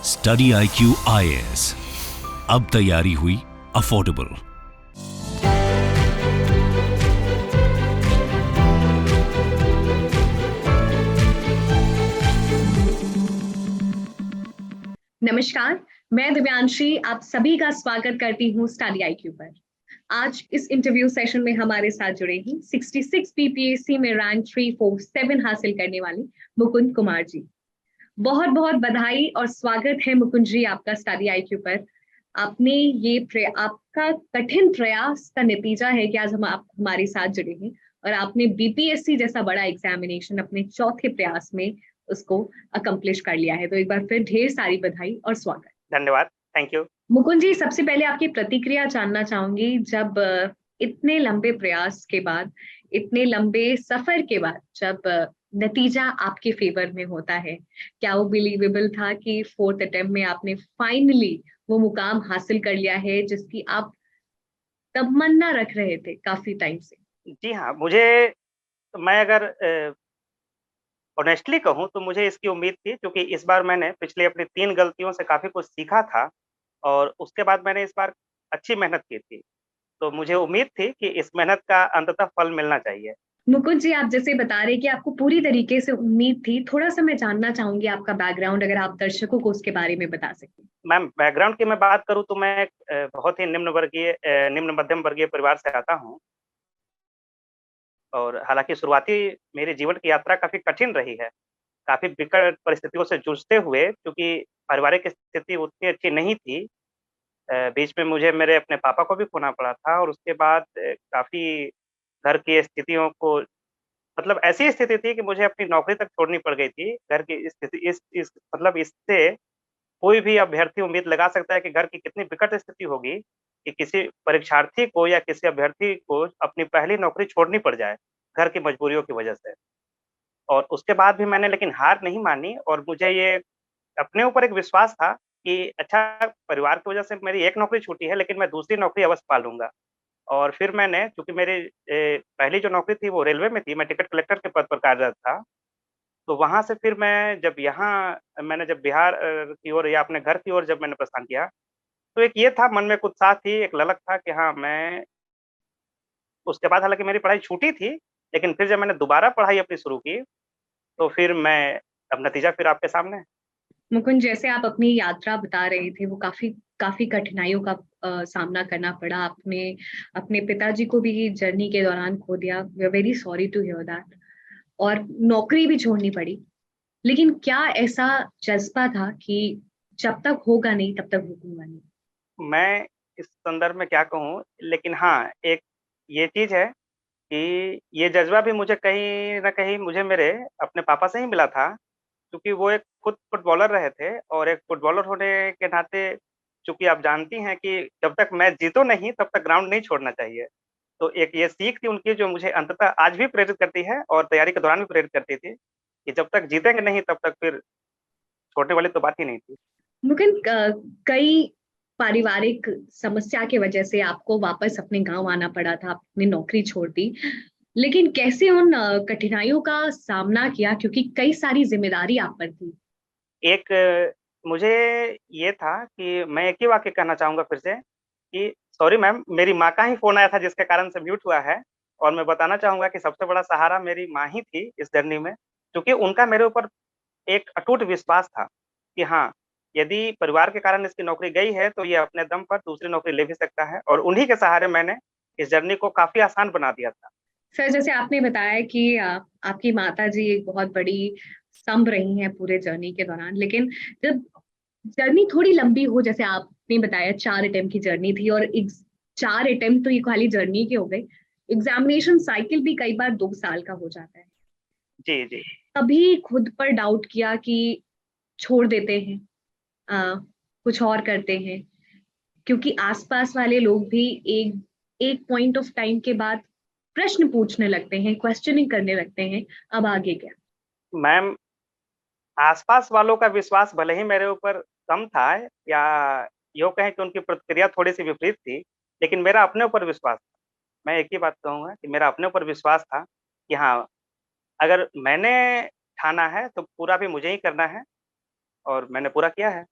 Study IQ IAS, अब तैयारी हुई अफोर्डेबल। नमस्कार, मैं दिव्यांशी आप सभी का स्वागत करती हूँ स्टडी IQ पर। आज इस इंटरव्यू सेशन में हमारे साथ जुड़े हैं 66 PPSC में रैंक 347 हासिल करने वाले मुकुंद कुमार जी। बहुत बहुत बधाई और स्वागत है मुकुंद जी आपका स्टडी IQ पर। आपने आपका कठिन प्रयास का नतीजा है कि आज आप हमारे साथ जुड़े हैं और आपने BPSC जैसा बड़ा एग्जामिनेशन अपने चौथे प्रयास में उसको अकम्प्लिश कर लिया है। तो एक बार फिर ढेर सारी बधाई और स्वागत। धन्यवाद, थैंक यू। मुकुंद जी, सबसे पहले आपकी प्रतिक्रिया जानना चाहूंगी। जब इतने लंबे प्रयास के बाद, इतने लंबे सफर के बाद जब नतीजा आपके फेवर में होता है, क्या वो बिलीवेबल था कि फोर्थ अटेम्प्ट में आपने फाइनली वो मुकाम हासिल कर लिया है जिसकी आप तमन्ना रख रहे थे काफी टाइम से? जी हाँ, मैं अगर ऑनेस्टली कहूँ तो मुझे इसकी उम्मीद थी, क्योंकि इस बार मैंने पिछली अपनी 3 गलतियों से काफ़ी कुछ सीखा था और उसके बाद मैंने इस बार अच्छी मेहनत की थी। तो मुझे उम्मीद थी कि इस मेहनत का अंततः फल मिलना चाहिए। मुकुंद जी, आप जैसे बता रहे कि आपको पूरी तरीके से उम्मीद थी, थोड़ा सा मैं जानना चाहूंगी आपका बैकग्राउंड, अगर आप दर्शकों को उसके बारे में बता सकें। मैम, बैकग्राउंड की मैं बात करूँ तो मैं एक बहुत ही निम्न मध्यम वर्गीय परिवार से आता हूँ और हालाँकि शुरुआती मेरे जीवन की यात्रा काफ़ी कठिन रही है। काफ़ी विकट परिस्थितियों से जूझते हुए, क्योंकि पारिवारिक स्थिति उतनी अच्छी नहीं थी। बीच में मुझे मेरे अपने पापा को भी खोना पड़ा था और उसके बाद काफ़ी घर की स्थितियों को, मतलब ऐसी स्थिति थी कि मुझे अपनी नौकरी तक छोड़नी पड़ गई थी। घर की स्थिति इस मतलब इससे कोई भी अभ्यर्थी उम्मीद लगा सकता है कि घर की कितनी विकट स्थिति होगी कि किसी परीक्षार्थी को या किसी अभ्यर्थी को अपनी पहली नौकरी छोड़नी पड़ जाए, घर की मजबूरियों की वजह से। और उसके बाद भी मैंने लेकिन हार नहीं मानी और मुझे ये अपने ऊपर एक विश्वास था कि अच्छा, परिवार की वजह से मेरी एक नौकरी छूटी है, लेकिन मैं दूसरी नौकरी अवश्य पा लूँगा। और फिर मैंने, चूँकि मेरी पहली जो नौकरी थी वो रेलवे में थी, मैं टिकट कलेक्टर के पद पर कार्यरत था। तो वहाँ से फिर मैंने जब बिहार की ओर या अपने घर की ओर जब मैंने प्रस्थान किया, तो एक ये था, मन में एक उत्साह थी, एक ललक था कि हाँ, मैं उसके बाद हालाँकि मेरी पढ़ाई छूटी थी, लेकिन फिर जब मैंने दोबारा पढ़ाई अपनी शुरू की, तो फिर मैं अब नतीजा फिर आपके सामने है। मुकुंद, जैसे आप अपनी यात्रा बता रहे थे, वो काफी काफी कठिनाइयों का सामना करना पड़ा। आपने अपने पिताजी को भी जर्नी के दौरान खो दिया। We are very sorry to hear that. और नौकरी भी छोड़नी पड़ी। लेकिन क्या ऐसा जज्बा था कि जब तक होगा नहीं तब तक रुकूंगा नहीं? मैं इस संदर्भ में क्या कहूँ, लेकिन हाँ, एक ये चीज़ है कि ये जज़्बा भी मुझे कहीं न कहीं मुझे मेरे अपने पापा से ही मिला था, क्योंकि वो एक खुद फुटबॉलर रहे थे और एक फुटबॉलर होने के नाते, चूँकि आप जानती हैं कि जब तक मैच जीतो नहीं, तब तक ग्राउंड नहीं छोड़ना चाहिए। तो एक ये सीख थी उनकी, जो मुझे अंततः आज भी प्रेरित करती है और तैयारी के दौरान भी प्रेरित करती थी, कि जब तक जीतेंगे नहीं, तब तक फिर छोड़ने वाली तो बात ही नहीं थी। मुकुंद, कई पारिवारिक समस्या की वजह से आपको वापस अपने गांव आना पड़ा था, आपने नौकरी छोड़ दी। लेकिन कैसे उन कठिनाइयों का सामना किया, क्योंकि कई सारी जिम्मेदारी आप पर थी? एक मुझे ये था कि मैं एक ही वाक्य कहना चाहूँगा फिर से कि सॉरी मैम, मेरी माँ का ही फ़ोन आया था जिसके कारण से म्यूट हुआ है। और मैं बताना चाहूँगा कि सबसे बड़ा सहारा मेरी माँ ही थी इस जर्नी में, क्योंकि उनका मेरे ऊपर एक अटूट विश्वास था कि हाँ, यदि परिवार के कारण इसकी नौकरी गई है, तो ये अपने दम पर दूसरी नौकरी ले भी सकता है, और उन्हीं के सहारे मैंने इस जर्नी को काफ़ी आसान बना दिया था। सर, जैसे आपने बताया कि आपकी माता जी एक बहुत बड़ी स्तंभ रही हैं पूरे जर्नी के दौरान। लेकिन जब जर्नी थोड़ी लंबी हो, जैसे आपने बताया 4 अटेम्प्ट की जर्नी थी और 4 अटेम्प्ट तो ये खाली जर्नी के हो गए, एग्जामिनेशन साइकिल भी कई बार 2 साल का हो जाता है। जी, जी। कभी खुद पर डाउट किया कि छोड़ देते हैं, आ, कुछ और करते हैं? क्योंकि आसपास वाले लोग भी एक एक पॉइंट ऑफ टाइम के बाद प्रश्न पूछने लगते हैं, क्वेश्चनिंग करने लगते हैं, अब आगे क्या? मैम, आस-पास वालों का विश्वास भले ही मेरे ऊपर कम था, या यूँ कहें कि उनकी प्रतिक्रिया थोड़ी-सी विपरीत थी, लेकिन मेरा अपने ऊपर विश्वास था। मैं एक ही बात कहूँगा कि मेरा अपने ऊपर विश्वास था कि हाँ, अगर मैंने ठाना है तो पूरा भी मुझे ही करना है, और मैंने पूरा किया है।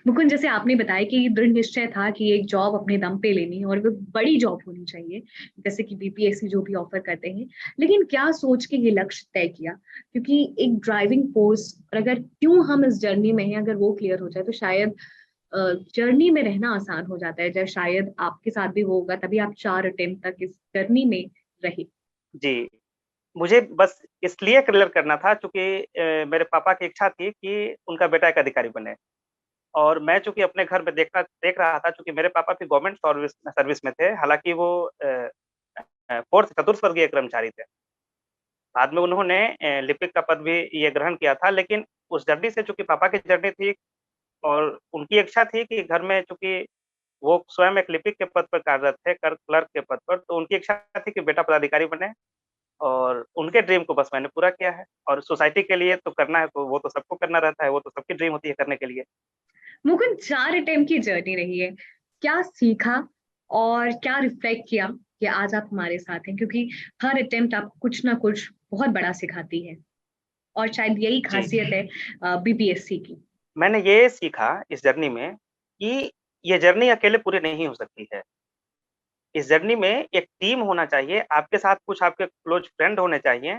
मुकुंद, जैसे आपने बताया कि दृढ़ निश्चय था कि एक जॉब अपने दम पे लेनी है और वो बड़ी जॉब होनी चाहिए, जैसे कि बीपीएससी जो भी ऑफर करते हैं, लेकिन क्या सोच के ये लक्ष्य तय किया? क्योंकि एक ड्राइविंग फोर्स, और अगर क्यों हम इस जर्नी में हैं, अगर वो क्लियर हो जाए तो शायद जर्नी में रहना आसान हो जाता है। जब शायद आपके साथ भी वो होगा, तभी आप 4 अटेम्प्ट तक इस जर्नी में रहे। जी, मुझे बस इसलिए क्लियर करना था चूँकि मेरे पापा की इच्छा थी कि उनका बेटा एक अधिकारी बने। और मैं चूँकि अपने घर में देख रहा था, चूँकि मेरे पापा भी गवर्नमेंट सर्विस में थे, हालाँकि वो 4th चतुर्थ कर्मचारी थे। बाद में उन्होंने लिपिक का पद भी ये ग्रहण किया था, लेकिन उस जर्नी से चूँकि पापा की जर्नी थी और उनकी इच्छा थी कि घर में, चूँकि वो स्वयं एक लिपिक के पद पर कार्यरत थे, क्लर्क के पद पर, तो उनकी इच्छा थी कि बेटा पदाधिकारी बने और उनके ड्रीम को बस मैंने पूरा किया है। और सोसाइटी के लिए तो करना है, तो वो तो सबको करना रहता है, वो तो सबकी ड्रीम होती है करने के लिए। मुकुंद, 4 अटेम्प्ट की जर्नी रही है, क्या सीखा और क्या रिफ्लेक्ट किया कि आज आप हमारे साथ हैं? क्योंकि हर अटेम्प्ट आपको कुछ ना कुछ बहुत बड़ा सिखाती है, और शायद यही जी। खासियत है बीपीएससी की। मैंने ये सीखा इस जर्नी में कि ये जर्नी अकेले पूरी नहीं हो सकती है। इस जर्नी में एक टीम होना चाहिए, आपके साथ कुछ आपके क्लोज़ फ्रेंड होने चाहिए।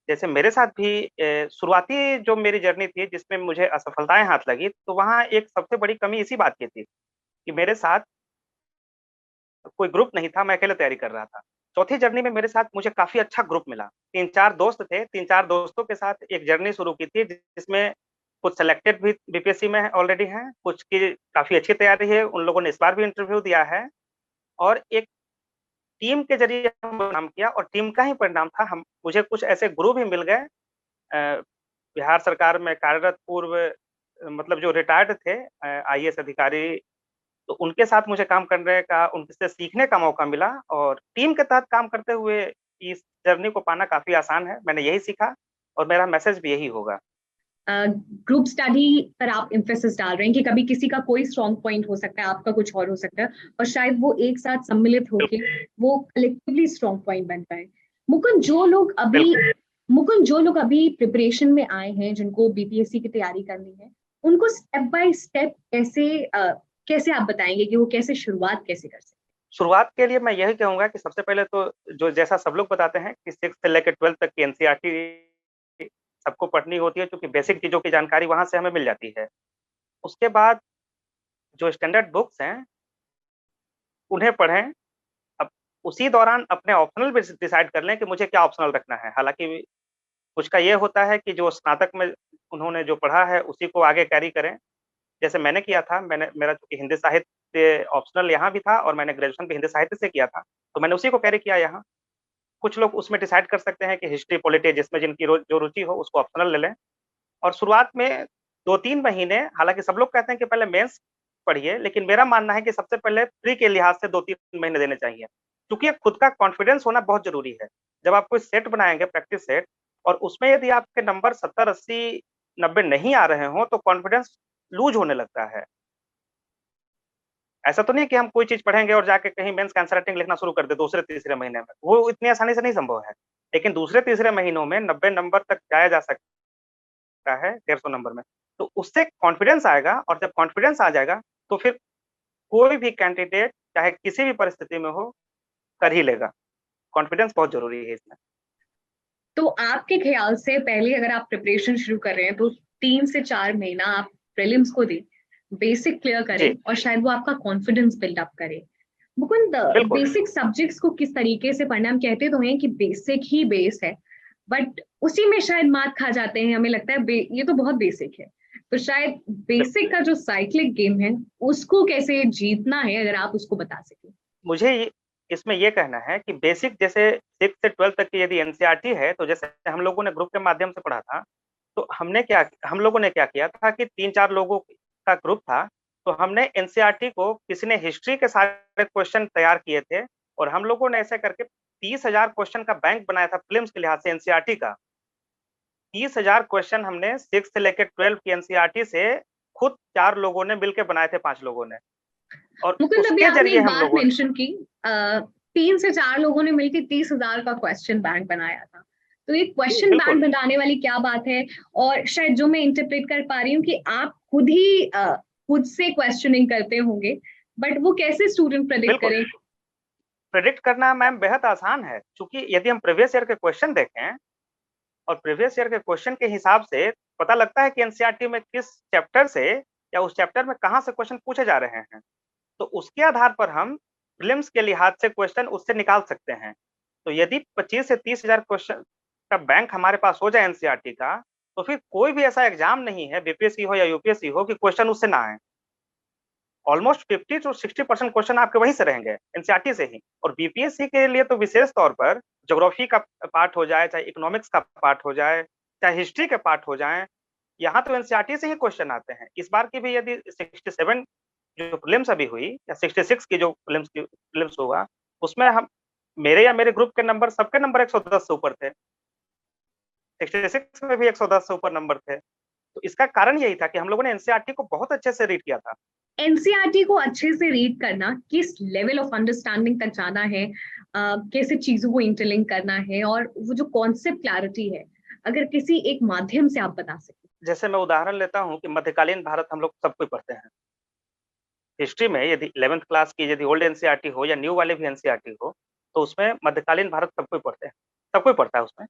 जैसे मेरे साथ भी शुरुआती जो मेरी जर्नी थी जिसमें मुझे असफलताएँ हाथ लगी, तो वहाँ एक सबसे बड़ी कमी इसी बात की थी कि मेरे साथ कोई ग्रुप नहीं था, मैं अकेले तैयारी कर रहा था। चौथी जर्नी में मेरे साथ मुझे काफ़ी अच्छा ग्रुप मिला। 3-4 दोस्त थे, 3-4 दोस्तों के साथ एक जर्नी शुरू की थी जिसमें कुछ सिलेक्टेड भी बीपीएससी में ऑलरेडी हैं, कुछ की काफ़ी अच्छी तैयारी है, उन लोगों ने इस बार भी इंटरव्यू दिया है और एक टीम के ज़रिए हम काम किया और टीम का ही परिणाम था। हम मुझे कुछ ऐसे गुरु भी मिल गए, बिहार सरकार में कार्यरत पूर्व, मतलब जो रिटायर्ड थे आईएएस अधिकारी, तो उनके साथ मुझे काम करने का, उनसे सीखने का मौका मिला और टीम के तहत काम करते हुए इस जर्नी को पाना काफ़ी आसान है। मैंने यही सीखा और मेरा मैसेज भी यही होगा। ग्रुप स्टडी पर आप एम्फेसिस डाल रहे हैं कि कभी किसी का कोई स्ट्रॉन्ग पॉइंट हो सकता है, आपका कुछ और हो सकता है, और शायद वो एक साथ सम्मिलित होके वो कलेक्टिवली स्ट्रॉन्ग पॉइंट बनता है। मुकुंद, जो लोग अभी प्रिपरेशन में आए हैं, जिनको बीपीएससी की तैयारी करनी है, उनको स्टेप बाय स्टेप कैसे आप बताएंगे कि वो कैसे शुरुआत कैसे कर सकते शुरुआत के लिए मैं यही कहूँगा कि सबसे पहले तो जो जैसा सब लोग बताते हैं कि 6th से लेकर 12th तक की एनसीईआरटी सबको पढ़नी होती है, क्योंकि बेसिक चीज़ों की जानकारी वहाँ से हमें मिल जाती है। उसके बाद जो स्टैंडर्ड बुक्स हैं, उन्हें पढ़ें। अब उसी दौरान अपने ऑप्शनल भी डिसाइड कर लें कि मुझे क्या ऑप्शनल रखना है। हालाँकि कुछ का ये होता है कि जो स्नातक में उन्होंने जो पढ़ा है, उसी को आगे कैरी करें। जैसे मैंने किया था, मेरा चूँकि हिंदी साहित्य ऑप्शनल यहाँ भी था और मैंने ग्रेजुएशन भी हिंदी साहित्य से किया था, तो मैंने उसी को कैरी किया यहाँ। कुछ लोग उसमें डिसाइड कर सकते हैं कि हिस्ट्री, पॉलिटी जिसमें जिनकी जो रुचि हो उसको ऑप्शनल ले लें। और शुरुआत में 2-3 महीने, हालाँकि सब लोग कहते हैं कि पहले मेंस पढ़िए, लेकिन मेरा मानना है कि सबसे पहले प्री के लिहाज से 2-3 महीने देने चाहिए। क्योंकि खुद का कॉन्फिडेंस होना बहुत ज़रूरी है। जब आप कोई सेट बनाएँगे, प्रैक्टिस सेट, और उसमें यदि आपके नंबर 70, 80, 90 नहीं आ रहे हों, तो कॉन्फिडेंस लूज़ होने लगता है। ऐसा तो नहीं है कि हम कोई चीज़ पढ़ेंगे और जाके कहीं मेंस का आंसर राइटिंग लिखना शुरू कर दें दूसरे-तीसरे महीने में। वो इतनी आसानी से नहीं संभव है। लेकिन दूसरे-तीसरे महीनों में 90 नंबर तक जाया जा सकता है, 150 नंबर में। तो उससे कॉन्फिडेंस आएगा और जब कॉन्फिडेंस आ जाएगा, तो फिर कोई भी कैंडिडेट चाहे किसी भी परिस्थिति में हो, कर ही लेगा। कॉन्फिडेंस बहुत ज़रूरी है इसमें। हैं? तो आपके ख्याल से पहले अगर आप प्रिपरेशन शुरू कर रहे हैं, तो 3 से 4 महीना आप प्रीलिम्स को दें, बेसिक क्लियर जी, करें और शायद वो आपका कॉन्फिडेंस बिल्डअप करे। मुकुंद, बिल्कुल। बेसिक सब्जेक्ट्स को किस तरीके से पढ़ना? हम कहते तो हैं कि बेसिक ही बेस है, बट उसी में शायद मात खा जाते हैं, हमें लगता है ये तो बहुत बेसिक है। तो शायद बिल बेसिक का जो साइक्लिक गेम है, उसको कैसे जीतना है, अगर आप उसको बता सकें। मुझे इसमें ये कहना है कि बेसिक जैसे 6 से 12 तक की यदि एनसीईआरटी है, तो जैसे हम लोगों ने ग्रुप के माध्यम से पढ़ा था, तो हम लोगों ने क्या किया था कि 3-4 लोगों का ग्रुप था, तो हमने एनसीईआरटी को, किसी ने हिस्ट्री के सारे क्वेश्चन तैयार किए थे और हम लोगों ने ऐसे करके 30,000 क्वेश्चन का बैंक बनाया था प्रीलिम्स के लिहाज से एनसीईआरटी का। 30,000 क्वेश्चन हमने 6 से लेकर 12 की एनसीईआरटी से खुद 4 लोगों ने मिलके बनाए थे, 5 लोगों ने। और मुकुंद, अभी उसके आपने ज़रिए एक हम बात लोगों ने, मेंशन की, 3 से 4 लोगों ने मिलकर 30,000 का क्वेश्चन बैंक बनाया था। तो ये जी, क्वेश्चन बैंक बिल्कुल। बनाने वाली क्या बात है? और शायद जो मैं इंटरप्रेट कर पा रही हूँ कि आप खुद ही खुद से क्वेश्चनिंग करते होंगे, बट वो कैसे स्टूडेंट प्रेडिक्ट करें? प्रेडिक्ट करना मैम बेहद आसान है, क्योंकि यदि हम प्रीवियस ईयर के क्वेश्चन देखें और प्रीवियस ईयर के क्वेश्चन के हिसाब से पता लगता है कि एनसीईआरटी में किस चैप्टर से या उस चैप्टर में कहाँ से क्वेश्चन पूछे जा रहे हैं, तो उसके आधार पर हम प्रीलिम्स के लिहाज से क्वेश्चन उससे निकाल सकते हैं। तो यदि 25 से 30 हजार क्वेश्चन का बैंक हमारे पास हो जाए एनसीईआरटी का, तो फिर कोई भी ऐसा एग्जाम नहीं है, बीपीएससी हो या यूपीएससी हो, कि क्वेश्चन उससे ना आए। ऑलमोस्ट 50 to 60% क्वेश्चन आपके वहीं से रहेंगे, एनसीईआरटी से ही। और बीपीएससी के लिए तो विशेष तौर पर ज्योग्राफी का पार्ट हो जाए, चाहे इकोनॉमिक्स का पार्ट हो जाए, चाहे हिस्ट्री के पार्ट हो जाए, यहाँ तो एनसीईआरटी से ही क्वेश्चन आते हैं। इस बार की भी यदि 67 जो प्रीलिम्स अभी हुई या 66 की जो प्रीलिम्स होगा, उसमें हम मेरे या मेरे ग्रुप के नंबर, सबके नंबर 110 से ऊपर थे, 66 में भी 110 से ऊपर नंबर थे। तो इसका कारण यही था कि हम लोगों ने एनसीईआरटी को बहुत अच्छे से रीड किया था। एनसीईआरटी को अच्छे से रीड करना, किस लेवल ऑफ अंडरस्टैंडिंग तक जाना है, कैसे चीजों को इंटरलिंक करना है, और वो जो कॉन्सेप्ट क्लैरिटी है, अगर किसी एक माध्यम से आप बता सकें। जैसे मैं उदाहरण लेता हूँ कि मध्यकालीन भारत हम लोग सब कोई पढ़ते हैं। हिस्ट्री में यदि 11th क्लास की यदि ओल्ड एनसीईआरटी हो या न्यू वाले भी एनसीईआरटी हो, तो उसमें मध्यकालीन भारत सब कोई पढ़ते हैं, सब कोई पढ़ता है उसमें।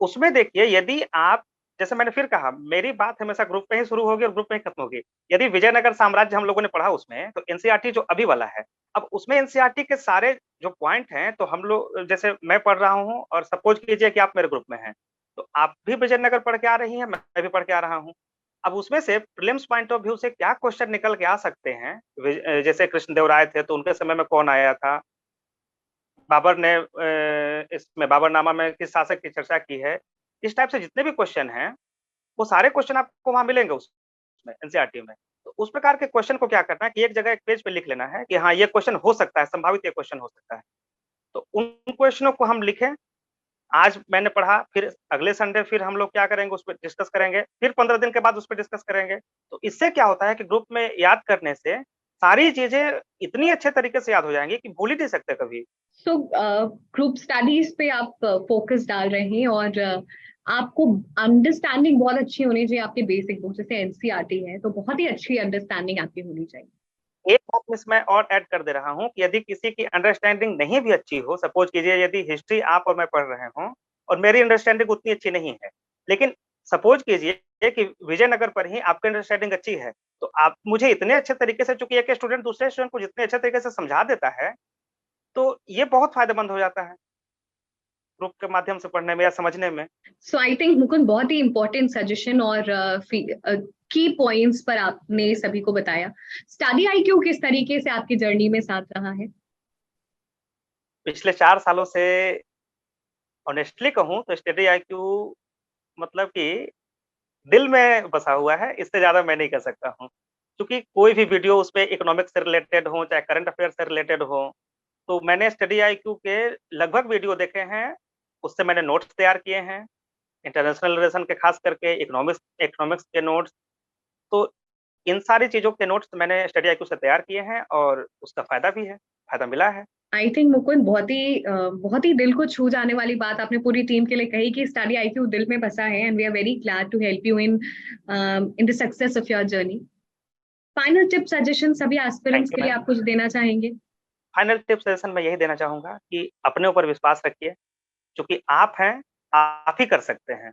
उसमें देखिए, यदि आप, जैसे मैंने फिर कहा, मेरी बात हमेशा ग्रुप में ही शुरू होगी और ग्रुप में ही खत्म होगी। यदि विजयनगर साम्राज्य हम लोगों ने पढ़ा उसमें, तो एनसीईआरटी जो अभी वाला है, अब उसमें एनसीईआरटी के सारे जो पॉइंट हैं, तो हम लोग, जैसे मैं पढ़ रहा हूँ और सपोज कीजिए कि आप मेरे ग्रुप में हैं, तो आप भी विजयनगर पढ़ के आ रही हैं, मैं भी पढ़ के आ रहा हूँ। अब उसमें से प्रीलिम्स पॉइंट ऑफ व्यू से क्या क्वेश्चन निकल के आ सकते हैं, जैसे कृष्णदेवराय थे तो उनके समय में कौन आया था, बाबर ने इसमें बाबरनामा में किस शासक की चर्चा की है, इस टाइप से जितने भी क्वेश्चन हैं, वो सारे क्वेश्चन आपको वहां मिलेंगे उसमें, एनसीईआरटी में। तो उस प्रकार के क्वेश्चन को क्या करना है कि एक जगह एक पेज पे लिख लेना है कि हाँ, ये क्वेश्चन हो सकता है, संभावित ये क्वेश्चन हो सकता है। तो उन क्वेश्चनों को हम लिखें। आज मैंने पढ़ा, फिर अगले संडे फिर हम लोग क्या करेंगे, उस पर डिस्कस करेंगे, फिर 15 दिन के बाद उस पर डिस्कस करेंगे। तो इससे क्या होता है कि ग्रुप में याद करने से सारी चीजें इतनी अच्छे तरीके से याद हो जाएंगी कि भूल ही नहीं सकते कभी। तो ग्रुप स्टडीज पे आप फोकस डाल रहे हैं, और आपको अंडरस्टैंडिंग बहुत अच्छी होनी चाहिए आपके बेसिक बुक, जैसे एनसीईआरटी है, तो बहुत ही अच्छी अंडरस्टैंडिंग आपकी होनी चाहिए। एक बात इसमें और ऐड कर दे रहा हूँ कि यदि किसी की अंडरस्टैंडिंग नहीं भी अच्छी हो, सपोज कीजिए यदि हिस्ट्री आप और मैं पढ़ रहे हों और मेरी अंडरस्टैंडिंग उतनी अच्छी नहीं है, लेकिन सपोज कीजिए कि विजयनगर पर ही आपकी अंडरस्टैंडिंग अच्छी है, तो आप मुझे इतने अच्छे तरीके से, चूंकि एक स्टूडेंट दूसरे स्टूडेंट को जितने अच्छे तरीके से समझा देता है, तो ये बहुत फायदेमंद हो जाता है ग्रुप के माध्यम से पढ़ने में या समझने में। सो आई थिंक मुकुंद, बहुत ही इंपॉर्टेंट सजेशन और की पॉइंट्स पर आपने सभी को बताया। स्टडी आईक्यू किस तरीके से आपकी जर्नी में साथ रहा है? पिछले 4 सालों से ऑनेस्टली कहूँ तो स्टडी आईक्यू मतलब कि दिल में बसा हुआ है, इससे ज्यादा मैं नहीं कह सकता हूँ। क्योंकि कोई भी वीडियो उस पे इकोनॉमिक्स से रिलेटेड हो, चाहे करंट अफेयर से रिलेटेड हो, तो मैंने स्टडी आईक्यू के लगभग वीडियो देखे हैं, उससे मैंने नोट्स तैयार किए हैं, इंटरनेशनल रिलेशन के खास करके इकोनॉमिक्स के नोट्स। तो इन सारी चीज़ों के नोट्स मैंने स्टडी आईक्यू से तैयार किए हैं और उसका फ़ायदा भी है, फ़ायदा मिला है। आई थिंक मुकुंद, बहुत ही दिल को छू जाने वाली बात आपने पूरी टीम के लिए कही कि स्टडी आईक्यू दिल में बसा है, and we are very glad to help you in the success of your journey. Final tip suggestion सभी एस्पिरेंट्स के लिए आप कुछ देना चाहेंगे? फाइनल टिप सजेशन मैं यही देना चाहूँगा कि अपने ऊपर विश्वास रखिए, क्योंकि आप हैं, आप ही कर सकते हैं।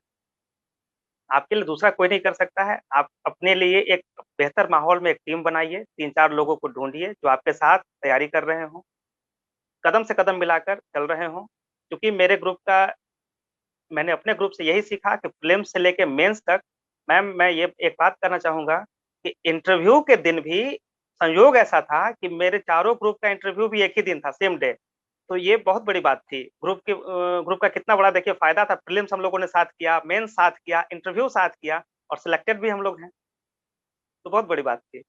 आपके लिए दूसरा कोई नहीं कर सकता है। आप अपने लिए एक बेहतर माहौल में एक टीम बनाइए, 3-4 लोगों को ढूँढिए जो आपके साथ तैयारी कर रहे हों, कदम से कदम मिलाकर चल रहे हों। क्योंकि मैंने अपने ग्रुप से यही सीखा कि प्रीलिम्स से लेके मेंस तक, मैम मैं ये एक बात कहना चाहूँगा कि इंटरव्यू के दिन भी संयोग ऐसा था कि मेरे चारों ग्रुप का इंटरव्यू भी एक ही दिन था, सेम डे। तो ये बहुत बड़ी बात थी। ग्रुप का कितना बड़ा देखिए फ़ायदा था। प्रीलिम्स हम लोगों ने साथ किया, मेंस साथ किया, इंटरव्यू साथ किया और सिलेक्टेड भी हम लोग हैं। तो बहुत बड़ी बात थी।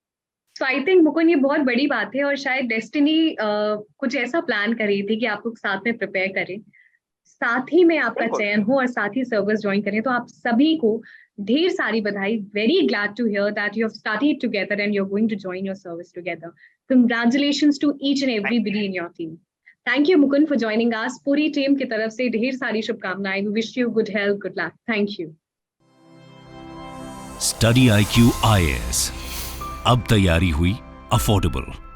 सो आई थिंक मुकुंद, ये बहुत बड़ी बात है, और शायद डेस्टिनी कुछ ऐसा प्लान कर रही थी कि आप लोग साथ में प्रिपेयर करें, साथ ही में आपका चयन हो और साथ ही सर्विस ज्वाइन करें। तो आप सभी को ढेर सारी बधाई। Very glad to hear that you have studied together and you are going to join your service together. Congratulations to each and everybody in your team. Thank you Mukund for joining us. पूरी team की तरफ से ढेर सारी शुभकामनाएं। We wish you good health, good luck. Thank you. Study IQ IAS, अब तैयारी हुई अफोर्डेबल।